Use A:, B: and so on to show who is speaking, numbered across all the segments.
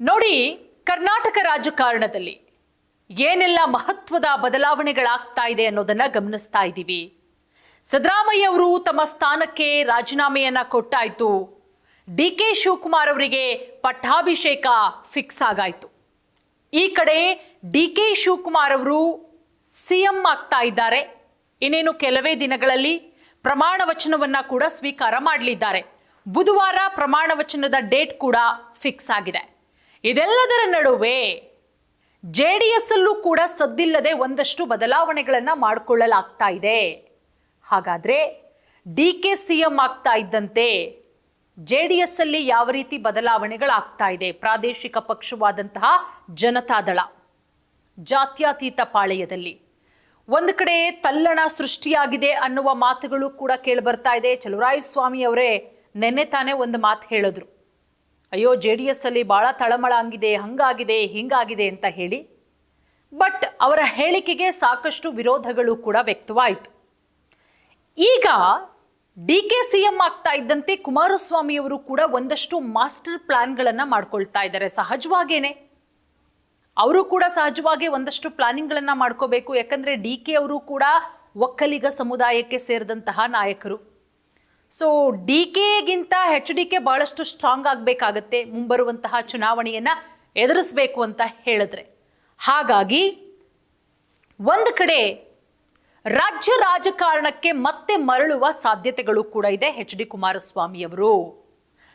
A: ನೋಡಿ, ಕರ್ನಾಟಕ ರಾಜಕಾರಣದಲ್ಲಿ ಏನೆಲ್ಲ ಮಹತ್ವದ ಬದಲಾವಣೆಗಳಾಗ್ತಾ ಇದೆ ಅನ್ನೋದನ್ನ ಗಮನಿಸ್ತಾ ಇದ್ದೀವಿ. ಸಿದ್ದರಾಮಯ್ಯ ಅವರು ತಮ್ಮ ಸ್ಥಾನಕ್ಕೆ ರಾಜೀನಾಮೆಯನ್ನ ಕೊಟ್ಟಾಯ್ತು. ಡಿ.ಕೆ. ಶಿವಕುಮಾರ್ ಅವರಿಗೆ ಪಟ್ಟಾಭಿಷೇಕ ಫಿಕ್ಸ್ ಆಗಾಯ್ತು. ಈ ಕಡೆ ಡಿ.ಕೆ. ಶಿವಕುಮಾರ್ ಅವರು ಸಿಎಂ ಆಗ್ತಾ ಇದ್ದಾರೆ. ಇನ್ನೇನು ಕೆಲವೇ ದಿನಗಳಲ್ಲಿ ಪ್ರಮಾಣ ವಚನವನ್ನ ಕೂಡ ಸ್ವೀಕಾರ ಮಾಡಲಿದ್ದಾರೆ. ಬುಧವಾರ ಪ್ರಮಾಣ ವಚನದ ಡೇಟ್ ಕೂಡ ಫಿಕ್ಸ್ ಆಗಿದೆ. ಇದೆಲ್ಲದರ ನಡುವೆ ಜೆಡಿಎಸ್ ಅಲ್ಲೂ ಕೂಡ ಸದ್ದಿಲ್ಲದೆ ಒಂದಷ್ಟು ಬದಲಾವಣೆಗಳನ್ನ ಮಾಡಿಕೊಳ್ಳಲಾಗ್ತಾ ಇದೆ. ಹಾಗಾದ್ರೆ ಡಿ.ಕೆ. ಸಿಎಂ ಆಗ್ತಾ ಇದ್ದಂತೆ ಜೆಡಿಎಸ್ ಅಲ್ಲಿ ಯಾವ ರೀತಿ ಬದಲಾವಣೆಗಳಾಗ್ತಾ ಇದೆ? ಪ್ರಾದೇಶಿಕ ಪಕ್ಷವಾದಂತಹ ಜನತಾದಳ ಜಾತ್ಯತೀತ ಪಾಳೆಯದಲ್ಲಿ ಒಂದು ಕಡೆ ತಲ್ಲಣ ಸೃಷ್ಟಿಯಾಗಿದೆ ಅನ್ನುವ ಮಾತುಗಳು ಕೂಡ ಕೇಳಿಬರ್ತಾ ಇದೆ. ಚಲುವರಾಯಸ್ವಾಮಿ ಅವರೇ ನೆನ್ನೆ ತಾನೇ ಒಂದು ಮಾತು ಹೇಳಿದ್ರು, ಅಯ್ಯೋ ಜೆಡಿಎಸ್ ಅಲ್ಲಿ ಬಹಳ ತಳಮಳ ಆಗಿದೆ, ಹಂಗಾಗಿದೆ ಹಿಂಗಾಗಿದೆ ಅಂತ ಹೇಳಿ. ಬಟ್ ಅವರ ಹೇಳಿಕೆಗೆ ಸಾಕಷ್ಟು ವಿರೋಧಗಳು ಕೂಡ ವ್ಯಕ್ತವಾಯಿತು. ಈಗ ಡಿ.ಕೆ. ಸಿಎಂ ಆಗ್ತಾ ಇದ್ದಂತೆ ಕುಮಾರಸ್ವಾಮಿ ಅವರು ಕೂಡ ಒಂದಷ್ಟು ಮಾಸ್ಟರ್ ಪ್ಲಾನ್ಗಳನ್ನ ಮಾಡ್ಕೊಳ್ತಾ ಇದ್ದಾರೆ. ಸಹಜವಾಗೇನೆ ಅವರು ಕೂಡ ಸಹಜವಾಗಿ ಒಂದಷ್ಟು ಪ್ಲಾನಿಂಗ್ಗಳನ್ನ ಮಾಡ್ಕೋಬೇಕು. ಯಾಕಂದ್ರೆ ಡಿ.ಕೆ. ಅವರು ಕೂಡ ಒಕ್ಕಲಿಗ ಸಮುದಾಯಕ್ಕೆ ಸೇರಿದಂತಹ ನಾಯಕರು. ಸೊ ಡಿ.ಕೆ.ಗಿಂತ ಎಚ್.ಡಿ.ಕೆ. ಬಹಳಷ್ಟು ಸ್ಟ್ರಾಂಗ್ ಆಗಬೇಕಾಗತ್ತೆ ಮುಂಬರುವಂತಹ ಚುನಾವಣೆಯನ್ನ ಎದುರಿಸಬೇಕು ಅಂತ ಹೇಳಿದ್ರೆ. ಹಾಗಾಗಿ ಒಂದು ಕಡೆ ರಾಜ್ಯ ರಾಜಕಾರಣಕ್ಕೆ ಮತ್ತೆ ಮರಳುವ ಸಾಧ್ಯತೆಗಳು ಕೂಡ ಇದೆ. ಎಚ್.ಡಿ. ಕುಮಾರಸ್ವಾಮಿ ಅವರು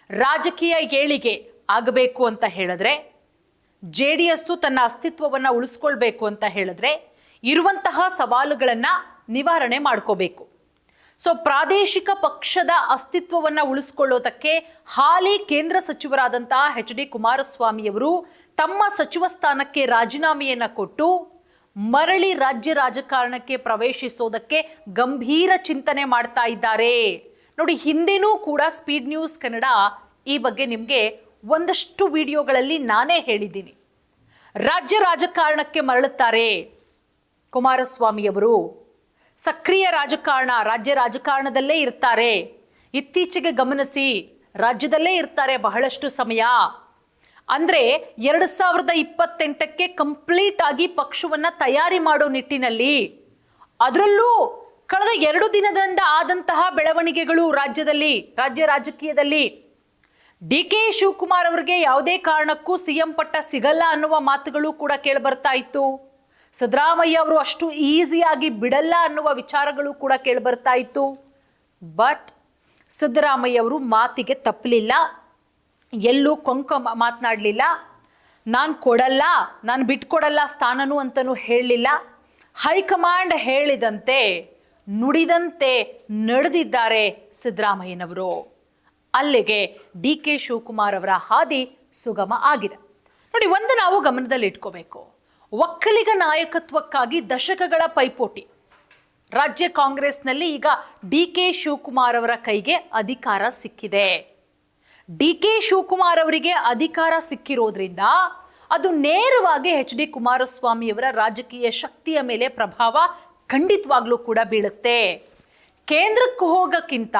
A: ರಾಜಕೀಯ ಏಳಿಗೆ ಆಗಬೇಕು ಅಂತ ಹೇಳಿದ್ರೆ, ಜೆಡಿಎಸ್ ತನ್ನ ಅಸ್ತಿತ್ವವನ್ನು ಉಳಿಸ್ಕೊಳ್ಬೇಕು ಅಂತ ಹೇಳಿದ್ರೆ ಇರುವಂತಹ ಸವಾಲುಗಳನ್ನ ನಿವಾರಣೆ ಮಾಡ್ಕೋಬೇಕು. ಸೊ ಪ್ರಾದೇಶಿಕ ಪಕ್ಷದ ಅಸ್ತಿತ್ವವನ್ನು ಉಳಿಸ್ಕೊಳ್ಳೋದಕ್ಕೆ ಹಾಲಿ ಕೇಂದ್ರ ಸಚಿವರಾದಂತಹ ಎಚ್.ಡಿ. ಕುಮಾರಸ್ವಾಮಿ ಅವರು ತಮ್ಮ ಸಚಿವ ಸ್ಥಾನಕ್ಕೆ ರಾಜೀನಾಮೆಯನ್ನ ಕೊಟ್ಟು ಮರಳಿ ರಾಜ್ಯ ರಾಜಕಾರಣಕ್ಕೆ ಪ್ರವೇಶಿಸೋದಕ್ಕೆ ಗಂಭೀರ ಚಿಂತನೆ ಮಾಡ್ತಾ ಇದ್ದಾರೆ. ನೋಡಿ, ಹಿಂದೆನೂ ಕೂಡ ಸ್ಪೀಡ್ ನ್ಯೂಸ್ ಕನ್ನಡ ಈ ಬಗ್ಗೆ ನಿಮಗೆ ಒಂದಷ್ಟು ವಿಡಿಯೋಗಳಲ್ಲಿ ನಾನೇ ಹೇಳಿದ್ದೀನಿ. ರಾಜ್ಯ ರಾಜಕಾರಣಕ್ಕೆ ಮರಳುತ್ತಾರೆ ಕುಮಾರಸ್ವಾಮಿ ಅವರು. ಸಕ್ರಿಯ ರಾಜಕಾರಣ, ರಾಜ್ಯ ರಾಜಕಾರಣದಲ್ಲೇ ಇರ್ತಾರೆ. ಇತ್ತೀಚೆಗೆ ಗಮನಿಸಿ, ರಾಜ್ಯದಲ್ಲೇ ಇರ್ತಾರೆ ಬಹಳಷ್ಟು ಸಮಯ. ಅಂದ್ರೆ 2028ಕ್ಕೆ ಕಂಪ್ಲೀಟ್ ಆಗಿ ಪಕ್ಷವನ್ನ ತಯಾರಿ ಮಾಡೋ ನಿಟ್ಟಿನಲ್ಲಿ, ಅದರಲ್ಲೂ ಕಳೆದ 2 ದಿನದಿಂದ ಆದಂತಹ ಬೆಳವಣಿಗೆಗಳು ರಾಜ್ಯದಲ್ಲಿ, ರಾಜ್ಯ ರಾಜಕೀಯದಲ್ಲಿ ಡಿ.ಕೆ. ಶಿವಕುಮಾರ್ ಅವರಿಗೆ ಯಾವುದೇ ಕಾರಣಕ್ಕೂ ಸಿಎಂ ಪಟ್ಟ ಸಿಗಲ್ಲ ಅನ್ನುವ ಮಾತುಗಳು ಕೂಡ ಕೇಳಿಬರ್ತಾ ಇತ್ತು. ಸಿದ್ದರಾಮಯ್ಯ ಅವರು ಅಷ್ಟು ಈಸಿಯಾಗಿ ಬಿಡಲ್ಲ ಅನ್ನುವ ವಿಚಾರಗಳು ಕೂಡ ಕೇಳಿಬರ್ತಾ ಇತ್ತು. ಬಟ್ ಸಿದ್ದರಾಮಯ್ಯ ಅವರು ಮಾತಿಗೆ ತಪ್ಪಲಿಲ್ಲ, ಎಲ್ಲೂ ಕೊಂಕ ಮಾತನಾಡಲಿಲ್ಲ. ನಾನು ಕೊಡಲ್ಲ, ನಾನು ಬಿಟ್ಕೊಡಲ್ಲ ಸ್ಥಾನನು ಅಂತಲೂ ಹೇಳಲಿಲ್ಲ. ಹೈಕಮಾಂಡ್ ಹೇಳಿದಂತೆ ನುಡಿದಂತೆ ನಡೆದಿದ್ದಾರೆ ಸಿದ್ದರಾಮಯ್ಯನವರು. ಅಲ್ಲಿಗೆ ಡಿ.ಕೆ. ಶಿವಕುಮಾರ್ ಅವರ ಹಾದಿ ಸುಗಮ ಆಗಿದೆ. ನೋಡಿ, ಒಂದು ನಾವು ಗಮನದಲ್ಲಿ ಇಟ್ಕೋಬೇಕು, ಒಕ್ಕಲಿಗ ನಾಯಕತ್ವಕ್ಕಾಗಿ ದಶಕಗಳ ಪೈಪೋಟಿ ರಾಜ್ಯ ಕಾಂಗ್ರೆಸ್ನಲ್ಲಿ ಈಗ ಡಿ.ಕೆ. ಶಿವಕುಮಾರ್ ಅವರ ಕೈಗೆ ಅಧಿಕಾರ ಸಿಕ್ಕಿದೆ. ಡಿ.ಕೆ. ಶಿವಕುಮಾರ್ ಅವರಿಗೆ ಅಧಿಕಾರ ಸಿಕ್ಕಿರೋದ್ರಿಂದ ಅದು ನೇರವಾಗಿ ಎಚ್.ಡಿ. ಕುಮಾರಸ್ವಾಮಿ ಅವರ ರಾಜಕೀಯ ಶಕ್ತಿಯ ಮೇಲೆ ಪ್ರಭಾವ ಖಂಡಿತವಾಗ್ಲೂ ಕೂಡ ಬೀಳುತ್ತೆ. ಕೇಂದ್ರಕ್ಕೆ ಹೋಗಕ್ಕಿಂತ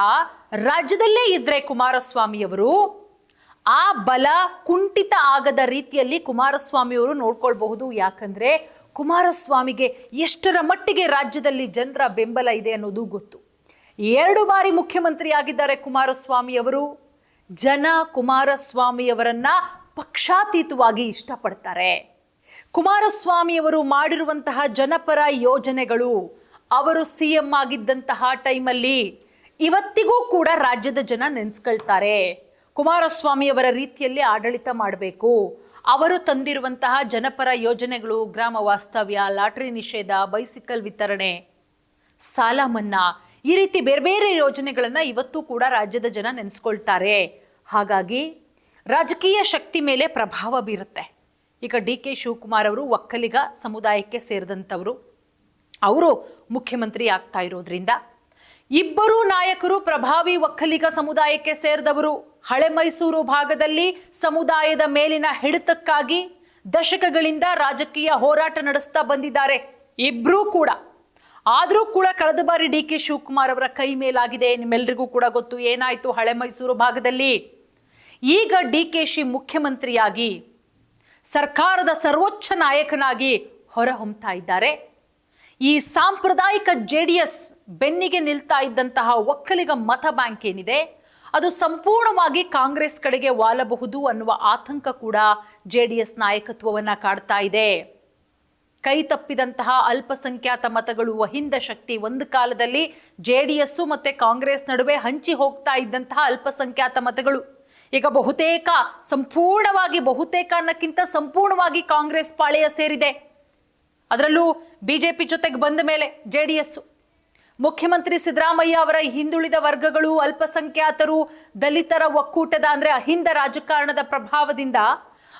A: ರಾಜ್ಯದಲ್ಲೇ ಇದ್ರೆ ಕುಮಾರಸ್ವಾಮಿ ಅವರು ಆ ಬಲ ಕುಂಠಿತ ಆಗದ ರೀತಿಯಲ್ಲಿ ಕುಮಾರಸ್ವಾಮಿ ಅವರು ನೋಡ್ಕೊಳ್ಬಹುದು. ಯಾಕಂದ್ರೆ ಕುಮಾರಸ್ವಾಮಿಗೆ ಎಷ್ಟರ ಮಟ್ಟಿಗೆ ರಾಜ್ಯದಲ್ಲಿ ಜನರ ಬೆಂಬಲ ಇದೆ ಅನ್ನೋದು ಗೊತ್ತು. 2 ಬಾರಿ ಮುಖ್ಯಮಂತ್ರಿ ಆಗಿದ್ದಾರೆ ಕುಮಾರಸ್ವಾಮಿ ಅವರು. ಜನ ಕುಮಾರಸ್ವಾಮಿಯವರನ್ನ ಪಕ್ಷಾತೀತವಾಗಿ ಇಷ್ಟಪಡ್ತಾರೆ. ಕುಮಾರಸ್ವಾಮಿಯವರು ಮಾಡಿರುವಂತಹ ಜನಪರ ಯೋಜನೆಗಳು, ಅವರು ಸಿಎಂ ಆಗಿದ್ದಂತಹ ಟೈಮಲ್ಲಿ ಇವತ್ತಿಗೂ ಕೂಡ ರಾಜ್ಯದ ಜನ ನೆನೆಸ್ಕೊಳ್ತಾರೆ. ಕುಮಾರಸ್ವಾಮಿಯವರ ರೀತಿಯಲ್ಲಿ ಆಡಳಿತ ಮಾಡಬೇಕು. ಅವರು ತಂದಿರುವಂತಹ ಜನಪರ ಯೋಜನೆಗಳು, ಗ್ರಾಮ ವಾಸ್ತವ್ಯ, ಲಾಟರಿ ನಿಷೇಧ, ಬೈಸಿಕಲ್ ವಿತರಣೆ, ಸಾಲ ಮನ್ನಾ, ಈ ರೀತಿ ಬೇರೆ ಬೇರೆ ಯೋಜನೆಗಳನ್ನ ಇವತ್ತು ಕೂಡ ರಾಜ್ಯದ ಜನ ನೆನೆಸ್ಕೊಳ್ತಾರೆ. ಹಾಗಾಗಿ ರಾಜಕೀಯ ಶಕ್ತಿ ಮೇಲೆ ಪ್ರಭಾವ ಬೀರುತ್ತೆ. ಈಗ ಡಿ.ಕೆ. ಶಿವಕುಮಾರ್ ಅವರು ಒಕ್ಕಲಿಗ ಸಮುದಾಯಕ್ಕೆ ಸೇರಿದಂಥವರು, ಅವರು ಮುಖ್ಯಮಂತ್ರಿ ಆಗ್ತಾ ಇರೋದ್ರಿಂದ ಇಬ್ಬರು ನಾಯಕರು ಪ್ರಭಾವಿ ಒಕ್ಕಲಿಗ ಸಮುದಾಯಕ್ಕೆ ಸೇರಿದವರು. ಹಳೆ ಮೈಸೂರು ಭಾಗದಲ್ಲಿ ಸಮುದಾಯದ ಮೇಲಿನ ಹಿಡಿತಕ್ಕಾಗಿ ದಶಕಗಳಿಂದ ರಾಜಕೀಯ ಹೋರಾಟ ನಡೆಸ್ತಾ ಬಂದಿದ್ದಾರೆ ಇಬ್ರು ಕೂಡ. ಆದರೂ ಕೂಡ ಕಳೆದ ಬಾರಿ ಡಿ.ಕೆ. ಶಿವಕುಮಾರ್ ಅವರ ಕೈ ಮೇಲಾಗಿದೆ. ನಿಮ್ಮೆಲ್ಲರಿಗೂ ಕೂಡ ಗೊತ್ತು ಏನಾಯ್ತು ಹಳೆ ಮೈಸೂರು ಭಾಗದಲ್ಲಿ. ಈಗ ಡಿ.ಕೆ. ಶಿ ಮುಖ್ಯಮಂತ್ರಿಯಾಗಿ ಸರ್ಕಾರದ ಸರ್ವೋಚ್ಚ ನಾಯಕನಾಗಿ ಹೊರಹೊಮ್ತಾ ಇದ್ದಾರೆ. ಈ ಸಾಂಪ್ರದಾಯಿಕ JDS ಬೆನ್ನಿಗೆ ನಿಲ್ತಾ ಇದ್ದಂತಹ ಒಕ್ಕಲಿಗ ಮತ ಬ್ಯಾಂಕ್ ಏನಿದೆ ಅದು ಸಂಪೂರ್ಣವಾಗಿ ಕಾಂಗ್ರೆಸ್ ಕಡೆಗೆ ವಾಲಬಹುದು ಅನ್ನುವ ಆತಂಕ ಕೂಡ JDS ನಾಯಕತ್ವವನ್ನ ಕಾಡ್ತಾ ಇದೆ. ಕೈ ತಪ್ಪಿದಂತಹ ಅಲ್ಪಸಂಖ್ಯಾತ ಮತಗಳು ವಹಿಂದ ಶಕ್ತಿ, ಒಂದು ಕಾಲದಲ್ಲಿ JDS ಮತ್ತೆ ಕಾಂಗ್ರೆಸ್ ನಡುವೆ ಹಂಚಿ ಹೋಗ್ತಾ ಇದ್ದಂತಹ ಅಲ್ಪಸಂಖ್ಯಾತ ಮತಗಳು ಈಗ ಬಹುತೇಕ ಅನ್ನಕ್ಕಿಂತ ಸಂಪೂರ್ಣವಾಗಿ ಕಾಂಗ್ರೆಸ್ ಪಾಳೆಯ ಸೇರಿದೆ. ಅದರಲ್ಲೂ ಬಿಜೆಪಿ ಜೊತೆಗೆ ಬಂದ ಮೇಲೆ JDS ಮುಖ್ಯಮಂತ್ರಿ ಸಿದ್ದರಾಮಯ್ಯ ಅವರ ಹಿಂದುಳಿದ ವರ್ಗಗಳು, ಅಲ್ಪಸಂಖ್ಯಾತರು, ದಲಿತರ ಒಕ್ಕೂಟದ ಅಂದ್ರೆ ಅಹಿಂದ ರಾಜಕಾರಣದ ಪ್ರಭಾವದಿಂದ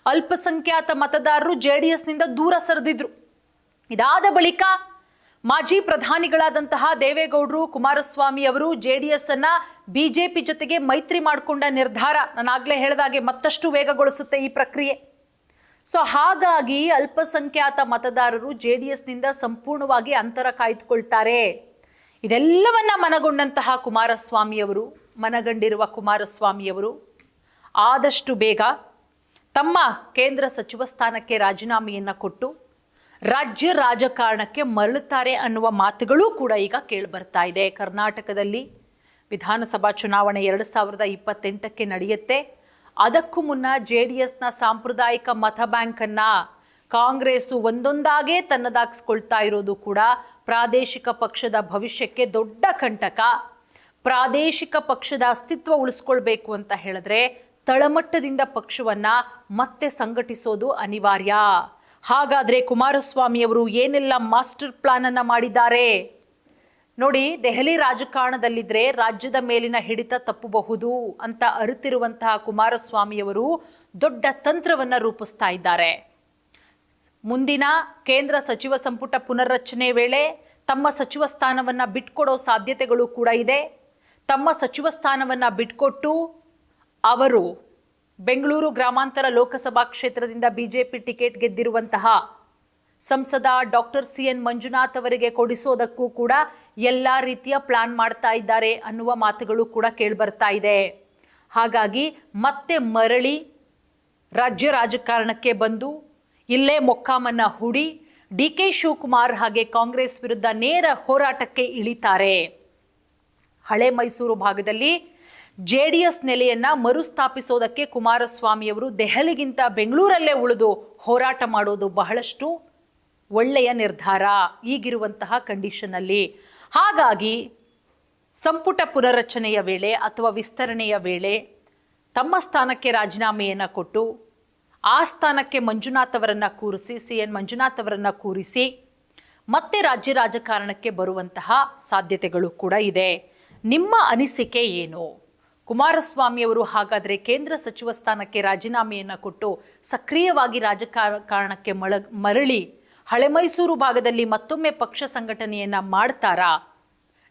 A: ಅಲ್ಪಸಂಖ್ಯಾತ ಮತದಾರರು JDSನಿಂದ ದೂರ ಸರಿದಿದ್ರು. ಇದಾದ ಬಳಿಕ ಮಾಜಿ ಪ್ರಧಾನಿಗಳಾದಂತಹ ದೇವೇಗೌಡರು, ಕುಮಾರಸ್ವಾಮಿ ಅವರು JDS ಅನ್ನ ಬಿಜೆಪಿ ಜೊತೆಗೆ ಮೈತ್ರಿ ಮಾಡಿಕೊಂಡ ನಿರ್ಧಾರ ನಾನಾಗ್ಲೇ ಹೇಳಿದಾಗೆ ಮತ್ತಷ್ಟು ವೇಗಗೊಳಿಸುತ್ತೆ ಈ ಪ್ರಕ್ರಿಯೆ. ಸೊ ಹಾಗಾಗಿ ಅಲ್ಪಸಂಖ್ಯಾತ ಮತದಾರರು JDSನಿಂದ ಸಂಪೂರ್ಣವಾಗಿ ಅಂತರ ಕಾಯ್ದುಕೊಳ್ತಾರೆ. ಇದೆಲ್ಲವನ್ನ ಮನಗಂಡಿರುವ ಕುಮಾರಸ್ವಾಮಿಯವರು ಆದಷ್ಟು ಬೇಗ ತಮ್ಮ ಕೇಂದ್ರ ಸಚಿವ ಸ್ಥಾನಕ್ಕೆ ರಾಜೀನಾಮೆಯನ್ನ ಕೊಟ್ಟು ರಾಜ್ಯ ರಾಜಕಾರಣಕ್ಕೆ ಮರಳುತ್ತಾರೆ ಅನ್ನುವ ಮಾತುಗಳು ಕೂಡ ಈಗ ಕೇಳಿಬರ್ತಾ ಇದೆ. ಕರ್ನಾಟಕದಲ್ಲಿ ವಿಧಾನಸಭಾ ಚುನಾವಣೆ 2028ಕ್ಕೆ ನಡೆಯುತ್ತೆ. ಅದಕ್ಕೂ ಮುನ್ನ JDSನ ಸಾಂಪ್ರದಾಯಿಕ ಮತ ಬ್ಯಾಂಕನ್ನ ಕಾಂಗ್ರೆಸ್ ಒಂದೊಂದಾಗೇ ತನ್ನದಾಗಿಸ್ಕೊಳ್ತಾ ಇರೋದು ಕೂಡ ಪ್ರಾದೇಶಿಕ ಪಕ್ಷದ ಭವಿಷ್ಯಕ್ಕೆ ದೊಡ್ಡ ಕಂಟಕ. ಪ್ರಾದೇಶಿಕ ಪಕ್ಷದ ಅಸ್ತಿತ್ವ ಉಳಿಸ್ಕೊಳ್ಬೇಕು ಅಂತ ಹೇಳಿದ್ರೆ ತಳಮಟ್ಟದಿಂದ ಪಕ್ಷವನ್ನ ಮತ್ತೆ ಸಂಘಟಿಸೋದು ಅನಿವಾರ್ಯ. ಹಾಗಾದ್ರೆ ಕುಮಾರಸ್ವಾಮಿಯವರು ಏನೆಲ್ಲ ಮಾಸ್ಟರ್ ಪ್ಲಾನ್ ಅನ್ನ ಮಾಡಿದ್ದಾರೆ ನೋಡಿ. ದೆಹಲಿ ರಾಜಕಾರಣದಲ್ಲಿದ್ರೆ ರಾಜ್ಯದ ಮೇಲಿನ ಹಿಡಿತ ತಪ್ಪಬಹುದು ಅಂತ ಅರಿತಿರುವಂತಹ ಕುಮಾರಸ್ವಾಮಿಯವರು ದೊಡ್ಡ ತಂತ್ರವನ್ನ ರೂಪಿಸ್ತಾ ಇದ್ದಾರೆ. ಮುಂದಿನ ಕೇಂದ್ರ ಸಚಿವ ಸಂಪುಟ ಪುನರ್ರಚನೆ ವೇಳೆ ತಮ್ಮ ಸಚಿವ ಸ್ಥಾನವನ್ನ ಬಿಟ್ಕೊಡೋ ಸಾಧ್ಯತೆಗಳು ಕೂಡ ಇದೆ. ತಮ್ಮ ಸಚಿವ ಸ್ಥಾನವನ್ನ ಬಿಟ್ಕೊಟ್ಟು ಅವರು ಬೆಂಗಳೂರು ಗ್ರಾಮಾಂತರ ಲೋಕಸಭಾ ಕ್ಷೇತ್ರದಿಂದ ಬಿಜೆಪಿ ಟಿಕೆಟ್ ಗೆದ್ದಿರುವಂತಹ ಸಂಸದ ಡಾಕ್ಟರ್ CN ಮಂಜುನಾಥ್ ಅವರಿಗೆ ಕೊಡಿಸೋದಕ್ಕೂ ಕೂಡ ಎಲ್ಲ ರೀತಿಯ ಪ್ಲಾನ್ ಮಾಡ್ತಾ ಇದ್ದಾರೆ ಅನ್ನುವ ಮಾತುಗಳು ಕೂಡ ಕೇಳಿಬರ್ತಾ ಇದೆ. ಹಾಗಾಗಿ ಮತ್ತೆ ಮರಳಿ ರಾಜ್ಯ ರಾಜಕಾರಣಕ್ಕೆ ಬಂದು ಇಲ್ಲೇ ಮೊಕ್ಕಾಮನ್ನ ಹೂಡಿ DK ಶಿವಕುಮಾರ್ ಹಾಗೆ ಕಾಂಗ್ರೆಸ್ ವಿರುದ್ಧ ನೇರ ಹೋರಾಟಕ್ಕೆ ಇಳಿತಾರೆ. ಹಳೆ ಮೈಸೂರು ಭಾಗದಲ್ಲಿ JDS ನೆಲೆಯನ್ನ ಮರುಸ್ಥಾಪಿಸೋದಕ್ಕೆ ಕುಮಾರಸ್ವಾಮಿಯವರು ದೆಹಲಿಗಿಂತ ಬೆಂಗಳೂರಲ್ಲೇ ಉಳಿದು ಹೋರಾಟ ಮಾಡೋದು ಬಹಳಷ್ಟು ಒಳ್ಳೆಯ ನಿರ್ಧಾರ ಈಗಿರುವಂತಹ ಕಂಡೀಷನ್ನಲ್ಲಿ. ಹಾಗಾಗಿ ಸಂಪುಟ ಪುನರ್ರಚನೆಯ ವೇಳೆ ಅಥವಾ ವಿಸ್ತರಣೆಯ ವೇಳೆ ತಮ್ಮ ಸ್ಥಾನಕ್ಕೆ ರಾಜೀನಾಮೆಯನ್ನು ಕೊಟ್ಟು ಆ ಸ್ಥಾನಕ್ಕೆ ಮಂಜುನಾಥ್ ಅವರನ್ನ ಕೂರಿಸಿ CN ಮಂಜುನಾಥ್ ಅವರನ್ನ ಕೂರಿಸಿ ಮತ್ತೆ ರಾಜ್ಯ ರಾಜಕಾರಣಕ್ಕೆ ಬರುವಂತಹ ಸಾಧ್ಯತೆಗಳು ಕೂಡ ಇದೆ. ನಿಮ್ಮ ಅನಿಸಿಕೆ ಏನು? ಕುಮಾರಸ್ವಾಮಿಯವರು ಹಾಗಾದರೆ ಕೇಂದ್ರ ಸಚಿವ ಸ್ಥಾನಕ್ಕೆ ರಾಜೀನಾಮೆಯನ್ನು ಕೊಟ್ಟು ಸಕ್ರಿಯವಾಗಿ ರಾಜಕಾರಣಕ್ಕೆ ಮರಳಿ ಹಳೆ ಮೈಸೂರು ಭಾಗದಲ್ಲಿ ಮತ್ತೊಮ್ಮೆ ಪಕ್ಷ ಸಂಘಟನೆಯನ್ನ ಮಾಡ್ತಾರಾ?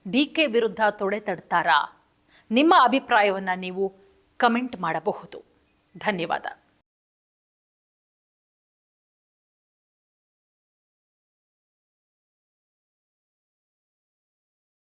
A: DK ವಿರುದ್ಧ ತೊಡೆ ತಡ್ತಾರಾ? ನಿಮ್ಮ ಅಭಿಪ್ರಾಯವನ್ನು ನೀವು ಕಮೆಂಟ್ ಮಾಡಬಹುದು. ಧನ್ಯವಾದ.